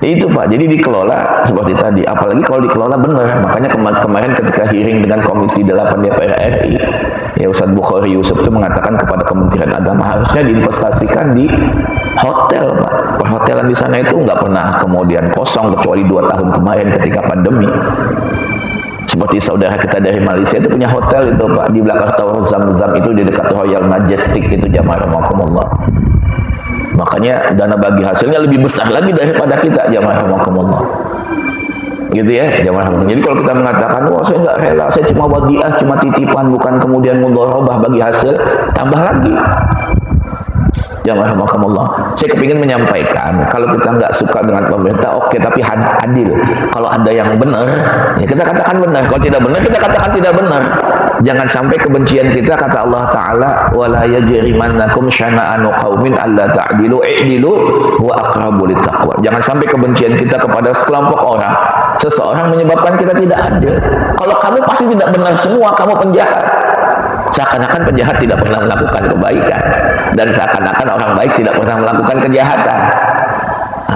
Itu Pak, jadi dikelola seperti tadi, apalagi kalau dikelola benar. Makanya kemarin ketika hearing dengan Komisi 8 DPR RI, ya Ustadz Bukhari Yusuf itu mengatakan kepada Kementerian Agama harusnya diinvestasikan di hotel Pak. Perhotelan di sana itu nggak pernah kemudian kosong, kecuali 2 tahun kemarin ketika pandemi. Seperti saudara kita dari Malaysia itu punya hotel itu Pak, di belakang Tower Zam-Zam itu, di dekat Royal Majestic itu jamaah rahimakumullah. Maka pokoknya dana bagi hasilnya lebih besar lagi daripada kita, jamaah rahimakumullah. Gitu ya, jamaah. Jadi kalau kita mengatakan, wah saya nggak rela, saya cuma wadiah, cuma titipan, bukan kemudian mudharabah bagi hasil, tambah lagi. Jamaah rahimakumullah. Saya kepingin menyampaikan, kalau kita nggak suka dengan pemerintah, oke, tapi adil. Kalau ada yang benar, ya kita katakan benar. Kalau tidak benar, kita katakan tidak benar. Jangan sampai kebencian kita, kata Allah Ta'ala, wala yajrimannakum syana'anu qaumin alla ta'dilu i'dilu huwa aqrabu littaqwa. Jangan sampai kebencian kita kepada sekelompok orang, seseorang menyebabkan kita tidak adil. Kalau kamu pasti tidak benar semua, kamu penjahat. Seakan-akan penjahat tidak pernah melakukan kebaikan, dan seakan-akan orang baik tidak pernah melakukan kejahatan.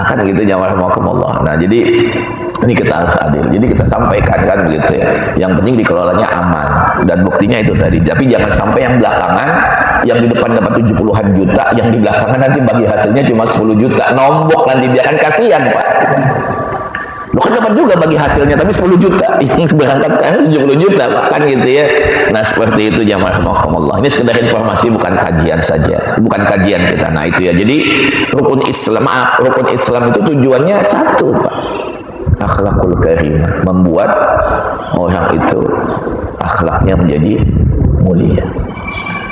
Kan gitu, jamaah rahimakumullah. Nah, jadi ini kita harus adil. Jadi kita sampaikan kan begitu ya. Yang penting dikelolanya aman, dan buktinya itu tadi. Tapi jangan sampai yang belakangan, yang di depan dapat 70-an juta, yang di belakangan nanti bagi hasilnya cuma 10 juta. Nombok nanti, dia kan kasihan, Pak. Lo kan dapat juga bagi hasilnya, tapi 10 juta. Yang berangkat sekarang 70 juta, Pak. Kan gitu ya. Nah, seperti itu jamaah rahimakumullah. Ini sekedar informasi, bukan kajian saja. Bukan kajian kita. Nah, itu ya. Jadi rukun Islam itu tujuannya satu, Pak. Akhlakul karimah, membuat orang itu akhlaknya menjadi mulia.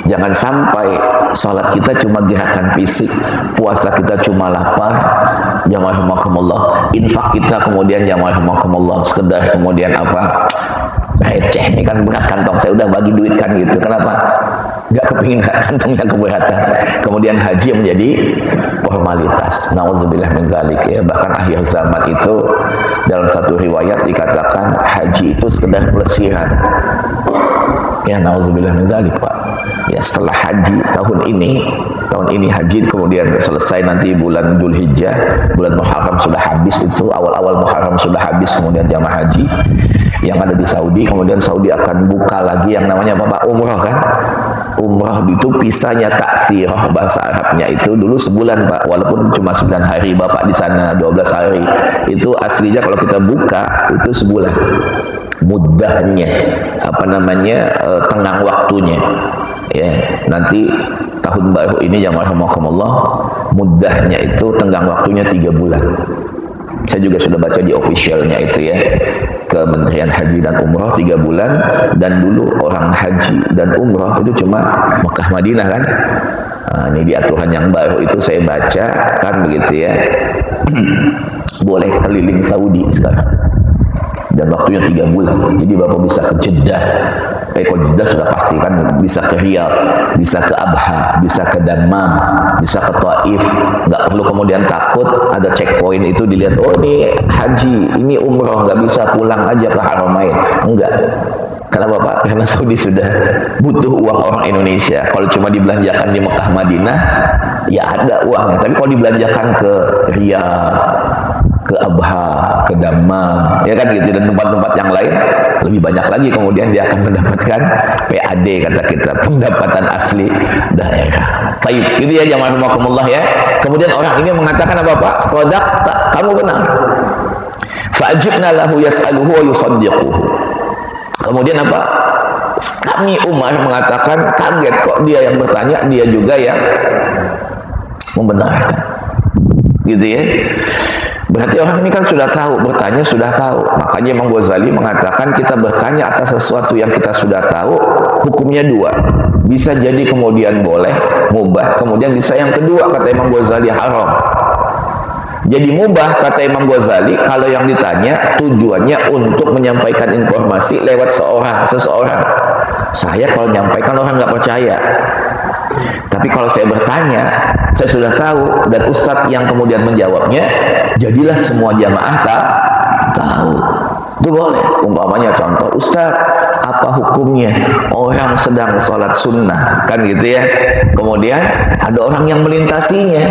Jangan sampai salat kita cuma gerakan fisik, puasa kita cuma lapar, jamaah rahimakumullah, infak kita kemudian jamaah rahimakumullah sekedar kemudian apa? Receh, ini kan berat kantong, saya udah bagi duit kan gitu. Kenapa? Gak kepingin kantongnya keberatan. Kemudian haji menjadi formalitas. Nauzubillah min dzalik ya. Bahkan akhir zaman itu dalam satu riwayat dikatakan haji itu sekedar pelesiran. Ya, nauzubillah min dzalik, Pak. Ya, setelah haji tahun ini haji, kemudian selesai nanti bulan Dzulhijjah, bulan Muharram sudah habis, itu awal-awal Muharram sudah habis, kemudian jamaah haji yang ada di Saudi, kemudian Saudi akan buka lagi yang namanya apa, Pak? Umrah kan? Umrah itu pisahnya taksirah, bahasa Arabnya itu dulu sebulan, Pak, walaupun cuma 9 hari Bapak di sana 12 hari, itu aslinya kalau kita buka itu sebulan. Mudahnya apa namanya, tenggang waktunya ya, nanti tahun baru ini jamaah rahimakumullah, mudahnya itu tenggang waktunya 3 bulan. Saya juga sudah baca di officialnya itu ya, Kementerian Haji dan Umrah 3 bulan. Dan dulu orang haji dan umrah itu cuma Mekah Madinah kan. Nah, ini di aturan yang baru itu saya baca kan begitu ya, boleh keliling Saudi sekarang, dan waktunya 3 bulan. Jadi Bapak bisa ke Jeddah, kalau Jeddah sudah pasti kan, bisa ke Riyadh, bisa ke Abha, bisa ke Dammam, bisa ke Taif. Nggak perlu kemudian takut ada checkpoint itu dilihat, oh ini haji, ini umroh, nggak bisa pulang aja ke Haramain. Enggak. Karena Bapak, karena Saudi sudah butuh uang orang Indonesia. Kalau cuma dibelanjakan di Mekah Madinah, ya ada uangnya. Tapi kalau dibelanjakan ke Riyadh, ke Abha, ke Dammam, ya kan gitu, dan tempat-tempat yang lain, lebih banyak lagi kemudian dia akan mendapatkan PAD, kata kita, pendapatan asli daerah. Baik, itu ya jamaah rahimakumullah ya. Kemudian orang ini mengatakan apa, Pak? Shadaqta, kamu benar. Fa'ajibna lahu yas'aluhu wa yusaddiquhu. Kemudian apa? Kami Umar mengatakan, kaget kok dia yang bertanya, dia juga yang membenarkan. Gitu ya. Berarti orang ini kan sudah tahu, bertanya sudah tahu. Makanya Imam Ghazali mengatakan kita bertanya atas sesuatu yang kita sudah tahu, hukumnya 2. Bisa jadi kemudian boleh, mubah. Kemudian bisa yang kedua, kata Imam Ghazali, haram. Jadi mubah, kata Imam Ghazali, kalau yang ditanya tujuannya untuk menyampaikan informasi lewat seseorang. Saya kalau menyampaikan orang nggak percaya. Tapi kalau saya bertanya, saya sudah tahu, dan ustadz yang kemudian menjawabnya, jadilah semua jamaah tahu. Itu boleh. Umpamanya contoh, ustadz, apa hukumnya orang sedang sholat sunnah, kan gitu ya, kemudian ada orang yang melintasinya,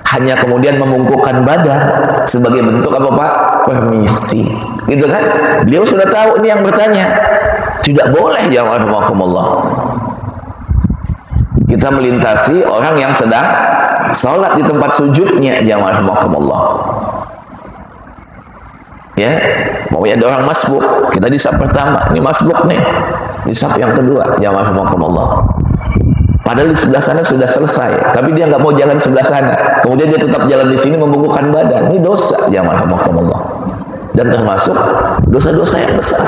hanya kemudian membungkukkan badan sebagai bentuk apa, Pak? Permisi, gitu kan? Beliau sudah tahu, ini yang bertanya. Tidak boleh, jamaah rahimakumullah, kita melintasi orang yang sedang sholat di tempat sujudnya, jamaah rahimakumullah. Ya, pokoknya ada orang masbuk, kita di saf pertama, ini masbuk nih, di saf yang kedua, jamaah rahimakumullah. Padahal di sebelah sana sudah selesai, tapi dia nggak mau jalan sebelah sana. Kemudian dia tetap jalan di sini membungkukkan badan. Ini dosa, jamaah rahimakumullah. Dan termasuk dosa-dosa yang besar.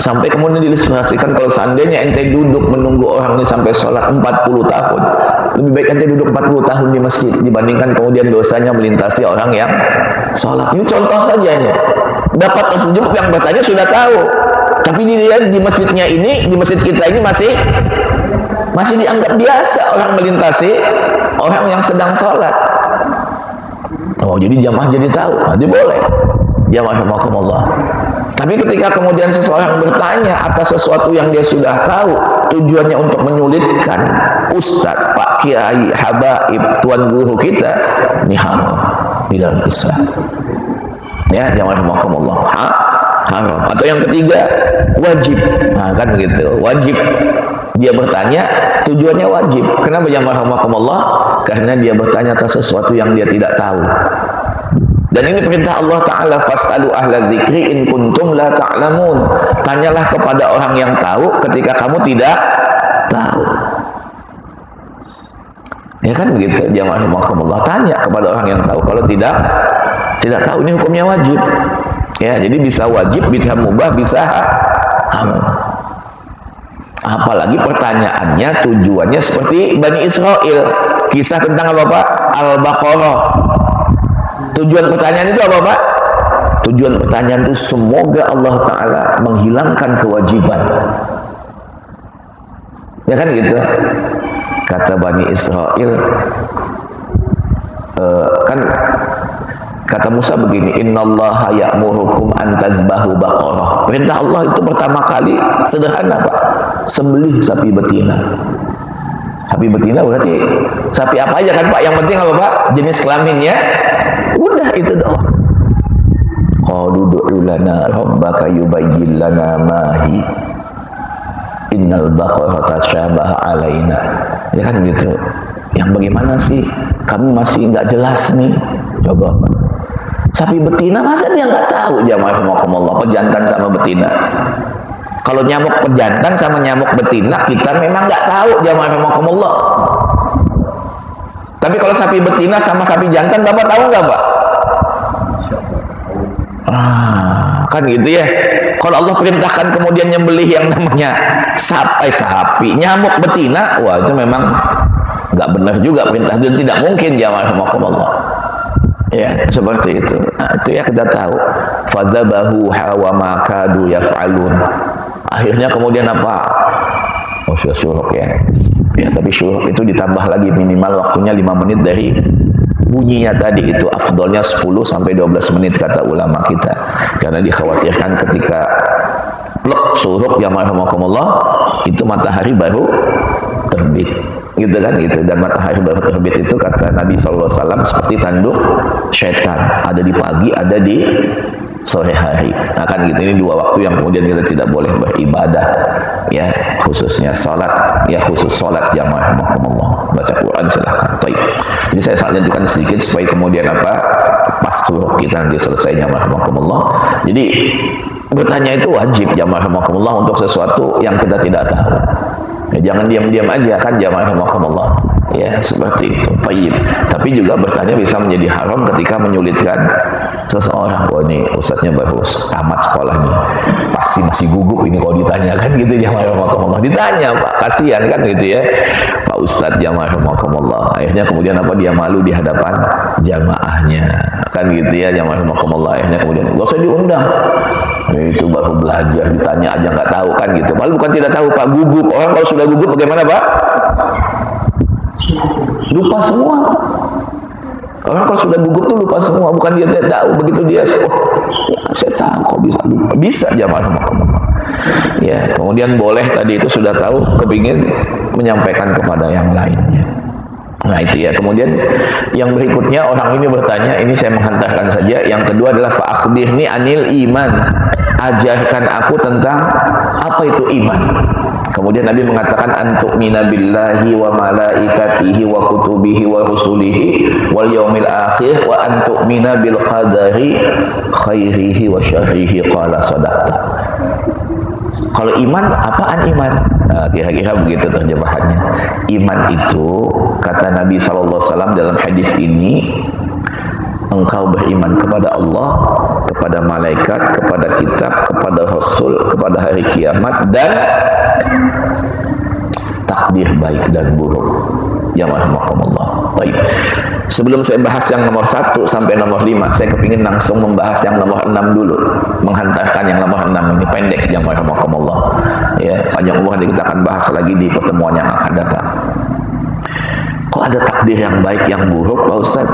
Sampai kemudian diilustrasikan kalau seandainya ente duduk menunggu orang ini sampai sholat 40 tahun, lebih baik ente duduk 40 tahun di masjid dibandingkan kemudian dosanya melintasi orang yang sholat. Ini contoh saja ini. Dapat tersejuk yang bertanya sudah tahu, tapi dia di masjidnya ini, di masjid kita ini masih dianggap biasa orang melintasi orang yang sedang sholat. Oh, jadi jamaah jadi tahu, nanti boleh jamaah rahimakumullah. Tapi ketika kemudian seseorang bertanya atas sesuatu yang dia sudah tahu, tujuannya untuk menyulitkan ustadz, pak kiai, habaib, tuan guru kita, ini haram di dalam Islam. Ya, jamaah rahimakumullah, haram. Atau yang ketiga, wajib. Nah, kan begitu, wajib. Dia bertanya, tujuannya wajib. Kenapa jamaah rahimakumullah? Karena dia bertanya atas sesuatu yang dia tidak tahu. Dan ini perintah Allah Ta'ala, fas'alu ahla dzikri in kuntum la ta'lamun. Tanyalah kepada orang yang tahu ketika kamu tidak tahu. Ya kan begitu, jamaah rahimakumullah. Tanya kepada orang yang tahu. Kalau tidak tahu, ini hukumnya wajib. Ya, jadi bisa wajib, bisa mubah, bisa haram. Apalagi pertanyaannya tujuannya seperti Bani Israel. Kisah tentang apa Pak? Al-Baqarah. Tujuan pertanyaan itu apa Pak? Tujuan pertanyaan itu semoga Allah Ta'ala menghilangkan kewajiban. Ya kan gitu. Kata Bani Israel, kan kata Musa begini, innallaha ya'murukum an tazbahu baqarah. Perintah Allah itu pertama kali sederhana Pak, sembelih sapi betina. Sapi betina berarti sapi apa aja kan Pak, yang penting apa Pak? Jenis kelaminnya. Udah itu doang. Qalu du'u lana rabbaka yubayyin lana ma hi innal baqara tashabaha alaina. Ya kan gitu. Yang bagaimana sih? Kami masih nggak jelas nih. Coba Pak. Sapi betina masa dia nggak tahu jamaah rahimakumullah, pejantan sama betina. Kalau nyamuk pejantan sama nyamuk betina kita memang nggak tahu jamaah rahimakumullah. Tapi kalau sapi betina sama sapi jantan Bapak tahu nggak Pak? Kan gitu ya. Kalau Allah perintahkan kemudian nyembelih yang namanya sapi, nyamuk betina, wah itu memang nggak benar juga perintah, dan tidak mungkin jamaah rahimakumullah. Ya, seperti itu. Nah, itu ya kita tahu. Fadzabahu wa ma kadu yaf'alun. Akhirnya kemudian apa? Oh, sudah syuruk ya. Ya, tapi syuruk itu ditambah lagi minimal waktunya 5 menit dari bunyinya tadi, itu afdolnya 10 sampai 12 menit kata ulama kita. Karena dikhawatirkan ketika plek syuruk jamaah rahimakumullah itu matahari baru terbit. Gitu kan gitu, dan matahari baru terbit itu kata Nabi SAW seperti tanduk syaitan, ada di pagi, ada di sore hari. Nah kan gitu, ini 2 waktu yang kemudian kita tidak boleh beribadah, ya khususnya salat, ya khusus salat jamaah rahimakumullah, baca Quran silahkan. Baik, ini saya lanjutkan sedikit supaya kemudian apa, pas suruh kita nanti selesai jamaah rahimakumullah. Jadi bertanya itu wajib jamaah rahimakumullah untuk sesuatu yang kita tidak tahu. Ya, jangan diam-diam aja kan jamaah rahimakumullah. Ya, seperti itu. Baik. Tapi juga bertanya bisa menjadi haram ketika menyulitkan seseorang. Wah, ini ustadznya bagus, tamat sekolahnya. Pasti masih gugup ini kalau ditanya kan gitu jamaah rahimakumullah. Ditanya, Pak, kasihan kan gitu ya. Pak Ustadz jamaah rahimakumullah. Akhirnya kemudian apa, dia malu di hadapan jamaahnya. Kan gitu ya jamaah rahimakumullah. Akhirnya kemudian enggak usah diundang. Itu baru belajar, ditanya aja nggak tahu kan gitu. Padahal bukan tidak tahu Pak, gugup. Orang kalau sudah gugup bagaimana Pak? Lupa semua. Orang kalau sudah gugup tuh lupa semua. Bukan dia tidak tahu, begitu dia saya tahu kok bisa lupa. Bisa jamaah. Ya, kemudian boleh tadi itu sudah tahu, kepingin menyampaikan kepada yang lainnya. Nah itu ya. Kemudian yang berikutnya orang ini bertanya, ini saya menghantarkan saja. Yang kedua adalah fa'akhbirni anil iman. Ajarkan aku tentang apa itu iman. Kemudian Nabi mengatakan antu'mina billahi wa malaikatihi wa kutubihi wa rusulihi wal yaumil akhir wa antu'mina bil qadari khairihi wa syarrihi qala sadaqta. Kalau iman, apaan iman? Nah, kira-kira begitu terjemahannya. Iman itu, kata Nabi SAW dalam hadis ini, engkau beriman kepada Allah, kepada malaikat, kepada kitab, kepada rasul, kepada hari kiamat, dan takdir baik dan buruk. Ya rahmatullah. Baik. Sebelum saya bahas yang nomor 1 sampai nomor 5, saya kepingin langsung membahas yang nomor 6 dulu. Menghantarkan yang nomor 6 ini pendek, yang rahmatullah. Ya, panjang umur kita akan bahas lagi di pertemuan yang akan datang. Kok ada takdir yang baik yang buruk, Pak Ustaz?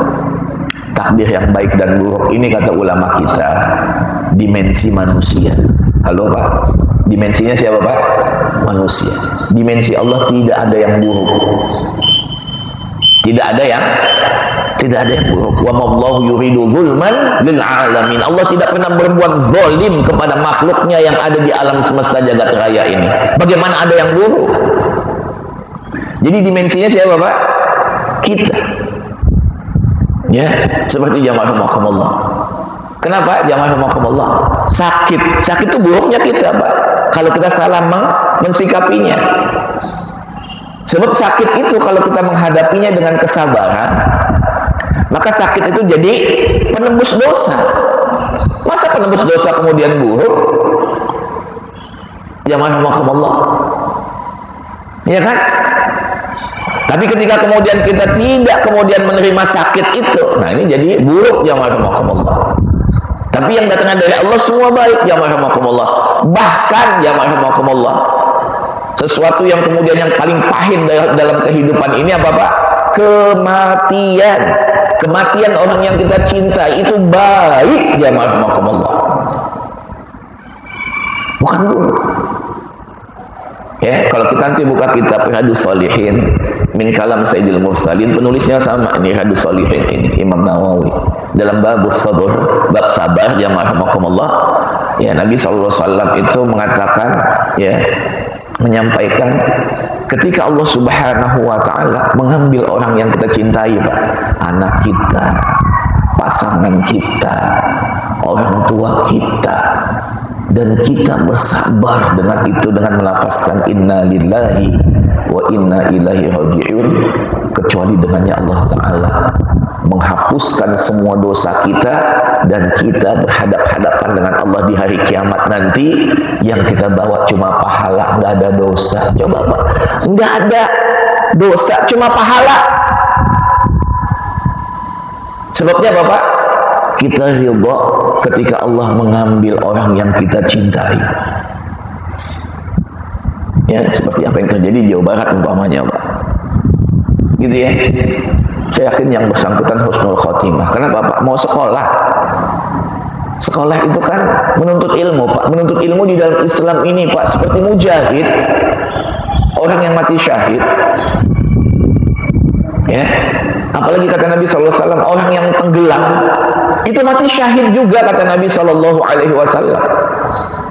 Takdir yang baik dan buruk ini, kata ulama kita, dimensi manusia. Halo Pak, dimensinya siapa Pak? Manusia. Dimensi Allah tidak ada yang buruk. Tidak ada yang buruk. Wa mallahu yuridu zulman lil alamin. Allah tidak pernah berbuat zalim kepada makhluknya yang ada di alam semesta jagat raya ini. Bagaimana ada yang buruk? Jadi dimensinya siapa Pak? Kita. Ya, seperti jamaah rahimakumullah. Kenapa jamaah rahimakumullah? Sakit itu buruknya kita, Pak. Kalau kita salah mensikapinya. Sebab sakit itu kalau kita menghadapinya dengan kesabaran, maka sakit itu jadi penembus dosa. Masa penembus dosa kemudian buruk? Jamaah rahimakumullah. Ya kan? Tapi ketika kemudian kita tidak kemudian menerima sakit itu, nah ini jadi buruk, jamaah rahimakumullah. Tapi yang datangnya dari Allah semua baik, jamaah rahimakumullah. Bahkan jamaah rahimakumullah, sesuatu yang kemudian yang paling pahit dalam kehidupan ini apa Pak? Kematian. Kematian orang yang kita cinta itu baik, jamaah rahimakumullah. Bukan buruk. Ya, kalau kita nanti buka kitab Riyadhus Shalihin min kalam Sayyidil Mursalin, penulisnya sama ini, Riyadhus Shalihin ini Imam Nawawi, dalam bab sabr, bab sabar, jamaah rahimakumullah. Ya, Nabi SAW itu mengatakan, ya, menyampaikan ketika Allah Subhanahu wa taala mengambil orang yang kita cintai, Pak, anak kita, pasangan kita, orang tua kita, dan kita bersabar dengan itu, dengan melafazkan inna lillahi wa inna ilaihi raji'un, kecuali dengannya Allah Ta'ala menghapuskan semua dosa kita, dan kita berhadap-hadapan dengan Allah di hari kiamat nanti. Yang kita bawa cuma pahala, nggak ada dosa. Coba Pak, nggak ada dosa, cuma pahala. Sebabnya apa Pak? Kita ridha ketika Allah mengambil orang yang kita cintai. Ya, seperti apa yang terjadi di Jawa Barat umpamanya, Pak. Gitu ya. Saya yakin yang bersangkutan husnul khotimah. Kenapa, Pak? Mau sekolah. Sekolah itu kan menuntut ilmu, Pak. Menuntut ilmu di dalam Islam ini, Pak, seperti mujahid, orang yang mati syahid. Ya. Apalagi kata Nabi SAW, orang yang tenggelam itu mati syahid juga, kata Nabi SAW.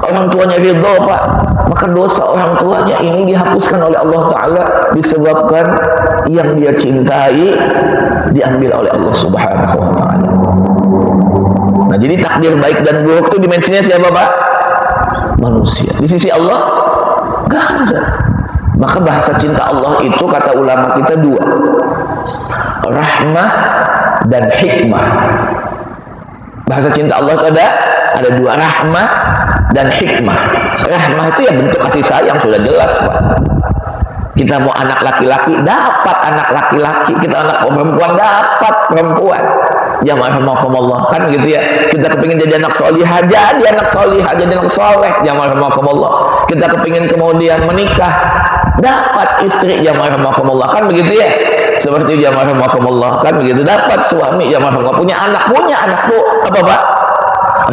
Orang tuanya ridha, Pak, maka dosa orang tuanya ini dihapuskan oleh Allah Ta'ala, disebabkan yang dia cintai diambil oleh Allah Subhanahu wa Ta'ala. Nah, jadi takdir baik dan buruk itu dimensinya siapa, Pak? Manusia. Di sisi Allah gak ada. Maka bahasa cinta Allah itu, kata ulama kita, dua: rahmah dan hikmah. Bahasa cinta Allah itu ada dua, rahmah dan hikmah. Rahmah itu ya bentuk kasih sayang, sudah jelas, Pak. Kita mau anak laki-laki, dapat anak laki-laki. Kita anak perempuan, dapat perempuan. Ya rahmatullah, kan gitu ya. Kita kepingin jadi anak solihah, jadi anak solihah, jadi anak soleh. Ya rahmatullah. Kita kepingin kemudian menikah, dapat istri. Ya rahmatullah, kan begitu ya. Seperti jamaah rahimakumullah, kan begitu, dapat suami. Jamaah rahimakumullah, punya anak tuh apa Pak?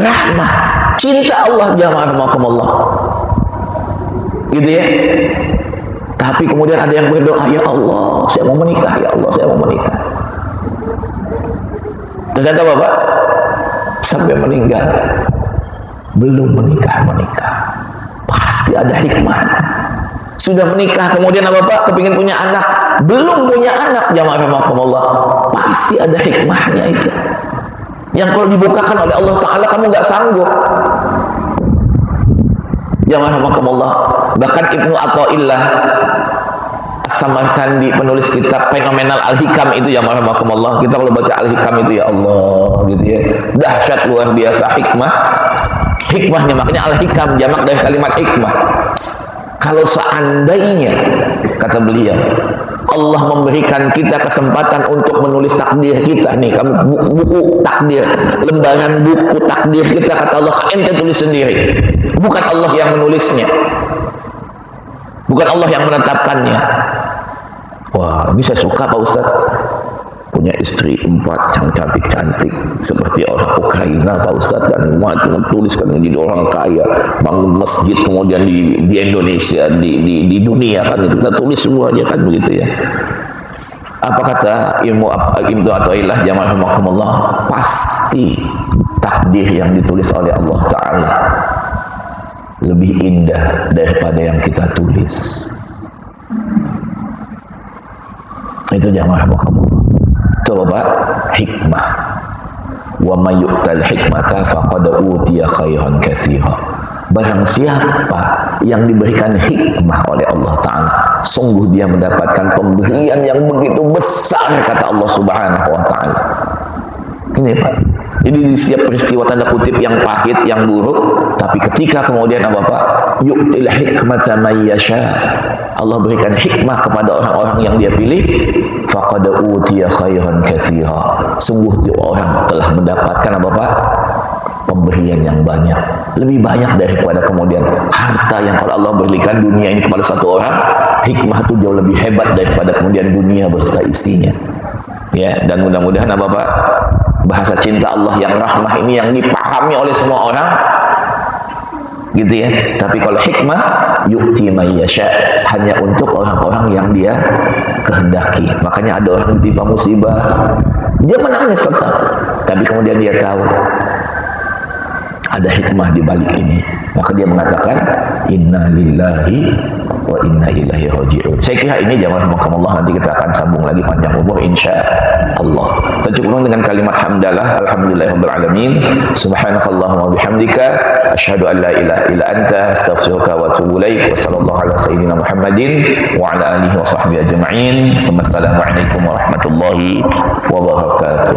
Rahmah, cinta Allah, jamaah rahimakumullah. Gitu ya. Tapi kemudian ada yang berdoa, ya Allah, saya mau menikah, ya Allah, saya mau menikah. Ternyata Bapak sampai meninggal belum menikah. Pasti ada hikmah. Sudah menikah kemudian apa Pak? Kepingin punya anak, belum punya anak, jamaah rahimakumullah. Pasti ada hikmahnya itu. Yang kalau dibukakan oleh Allah Ta'ala kamu nggak sanggup. Jamaah rahimakumullah. Bahkan Ibnu Athaillah As-Samarkandi, penulis kitab Fenomenal Al-Hikam itu, jamaah rahimakumullah, kita kalau baca Al-Hikam itu ya Allah gitu ya, dahsyat luar biasa hikmahnya, makanya Al-Hikam jamak dari kalimat hikmah. Kalau seandainya, kata beliau, Allah memberikan kita kesempatan untuk menulis takdir kita nih, kamu buku takdir, lembaran buku takdir kita, kata Allah, ente tulis sendiri, bukan Allah yang menulisnya, bukan Allah yang menetapkannya. Wah, ini saya suka Pak Ustaz, punya istri 4 yang cantik-cantik seperti orang Ukraina Pak Ustaz, dan cuma tuliskan menjadi orang kaya, bangun masjid kemudian di Indonesia, di dunia kan, kita tulis semuanya kan begitu ya. Apa kata Ibnu Athaillah, jamaah rahimakumullah, pasti takdir yang ditulis oleh Allah Ta'ala lebih indah daripada yang kita tulis. Itu jamaah rahimakumullah. Coba hikmah. Wa may yu'tal hikmata faqad utiya khairan katsira. Barang siapa yang diberikan hikmah oleh Allah Ta'ala, sungguh dia mendapatkan pemberian yang begitu besar, kata Allah Subhanahu wa Ta'ala. Ini Pak, jadi di setiap peristiwa tanda kutip yang pahit, yang buruk, tapi ketika kemudian apa Pak, yu'til hikmata may yasha, Allah berikan hikmah kepada orang-orang yang dia pilih, faqad utiya khairan katsira, sungguh dia orang telah mendapatkan apa Pak, pemberian yang banyak, lebih banyak daripada kemudian harta yang kalau Allah berikan dunia ini kepada satu orang. Hikmah itu jauh lebih hebat daripada kemudian dunia beserta isinya ya. Dan mudah-mudahan apa Pak, bahasa cinta Allah yang rahmah ini yang dipahami oleh semua orang gitu ya. Tapi kalau hikmah, yu'ti may yasha, hanya untuk orang-orang yang dia kehendaki. Makanya ada orang ditimpa musibah, dia menangis tetap, tapi kemudian dia tahu ada hikmah di balik ini, maka dia mengatakan inna lillahi wa inna ilaihi raji'un. Saya kira ini jamaah rahimakumullah, nanti kita akan sambung lagi panjang umur insyaallah. Kita cukup dengan kalimat hamdalah, alhamdulillahirabbil alamin, subhanakallahumma wa bihamdika, asyhadu an la ilaha illa anta, astaghfiruka wa atubu ilaik, wa sallallahu ala sayyidina Muhammadin wa ala alihi wa sahbihi ajma'in. Assalamualaikum warahmatullahi wabarakatuh.